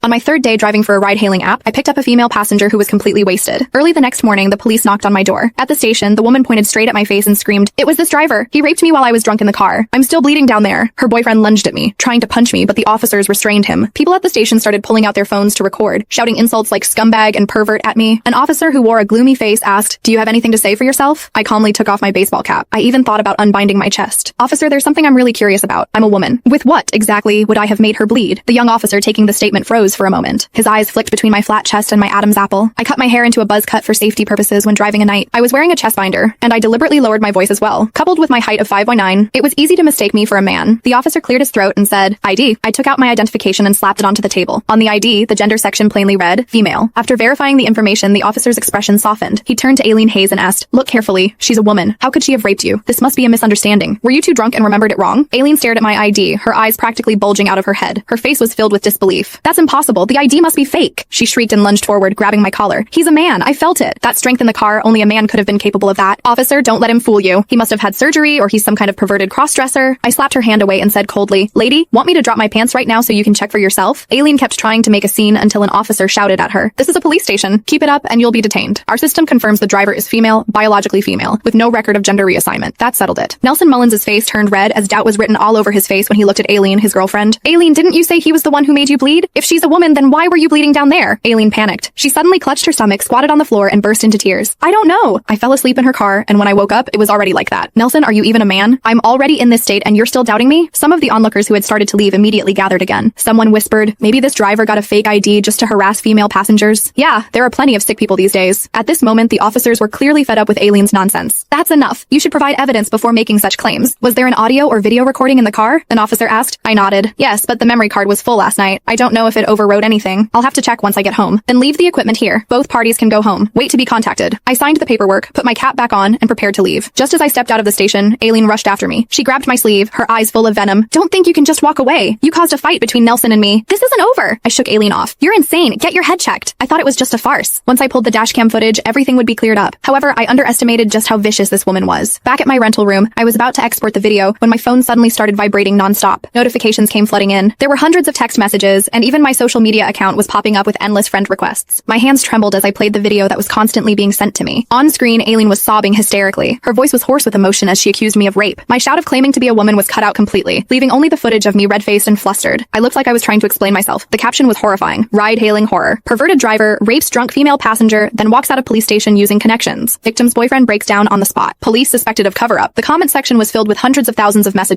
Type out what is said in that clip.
On my third day driving for a ride-hailing app, I picked up a female passenger who was completely wasted. Early the next morning, the police knocked on my door. At the station, the woman pointed straight at my face and screamed, "It was this driver. He raped me while I was drunk in the car. I'm still bleeding down there." Her boyfriend lunged at me, trying to punch me, but the officers restrained him. People at the station started pulling out their phones to record, shouting insults like scumbag and pervert at me. An officer who wore a gloomy face asked, "Do you have anything to say for yourself?" I calmly took off my baseball cap. I even thought about unbinding my chest. "Officer, there's something I'm really curious about. I'm a woman. With what, exactly, would I have made her bleed?" The young officer taking the statement froze for a moment. His eyes flicked between my flat chest and my Adam's apple. I cut my hair into a buzz cut for safety purposes when driving a night. I was wearing a chest binder, and I deliberately lowered my voice as well. Coupled with my height of 5'9", it was easy to mistake me for a man. The officer cleared his throat and said, "ID." I took out my identification and slapped it onto the table. On the ID, the gender section plainly read, female. After verifying the information, the officer's expression softened. He turned to Aileen Hayes and asked, "Look carefully. She's a woman. How could she have raped you? This must be a misunderstanding. Were you too drunk and remembered it wrong?" Aileen stared at my ID, her eyes practically bulging out of her head. Her face was filled with disbelief. "That's impossible. The ID must be fake." She shrieked and lunged forward, grabbing my collar. "He's a man. I felt it. That strength in the car, only a man could have been capable of that. Officer, don't let him fool you. He must have had surgery, or he's some kind of perverted cross-dresser." I slapped her hand away and said coldly, "Lady, want me to drop my pants right now so you can check for yourself?" Aileen kept trying to make a scene until an officer shouted at her, "This is a police station. Keep it up and you'll be detained. Our system confirms the driver is female, biologically female, with no record of gender reassignment." That settled it. Nelson Mullins' face turned red as doubt was written all over his face when he looked at Aileen, his girlfriend. "Aileen, didn't you say he was the one who made you bleed? If she's a woman, then why were you bleeding down there?" Aileen panicked. She suddenly clutched her stomach, squatted on the floor, and burst into tears. "I don't know. I fell asleep in her car, and when I woke up, it was already like that." "Nelson, are you even a man? I'm already in this state and you're still doubting me?" Some of the onlookers who had started to leave immediately gathered again. Someone whispered, "Maybe this driver got a fake ID just to harass female passengers." Yeah, there are plenty of sick people these days. At this moment, the officers were clearly fed up with Aileen's nonsense. "That's enough. You should provide evidence before making such claims. Was there an audio or video recording in the car?" an officer asked. I nodded. "Yes, but the memory card was full last night. I don't know if it overwrote anything. I'll have to check once I get home." "Then leave the equipment here. Both parties can go home. Wait to be contacted." I signed the paperwork, put my cap back on, and prepared to leave. Just as I stepped out of the station, Aileen rushed after me. She grabbed my sleeve, her eyes full of venom. "Don't think you can just walk away. You caused a fight between Nelson and me. This isn't over." I shook Aileen off. "You're insane. Get your head checked." I thought it was just a farce. Once I pulled the dashcam footage, everything would be cleared up. However, I underestimated just how vicious this woman was. Back at my rental room, I was about to export the video when my phone suddenly started vibrating nonstop. Notifications came flooding in. There were hundreds of text messages, and even my social media account was popping up with endless friend requests. My hands trembled as I played the video that was constantly being sent to me. On screen, Aileen was sobbing hysterically. Her voice was hoarse with emotion as she accused me of rape. My shout of claiming to be a woman was cut out completely, leaving only the footage of me red-faced and flustered. I looked like I was trying to explain myself. The caption was horrifying. Ride-hailing horror. Perverted driver, rapes drunk female passenger, then walks out of police station using connections. Victim's boyfriend breaks down on the spot. Police suspected of cover-up. The comment section was filled with hundreds of thousands of messages.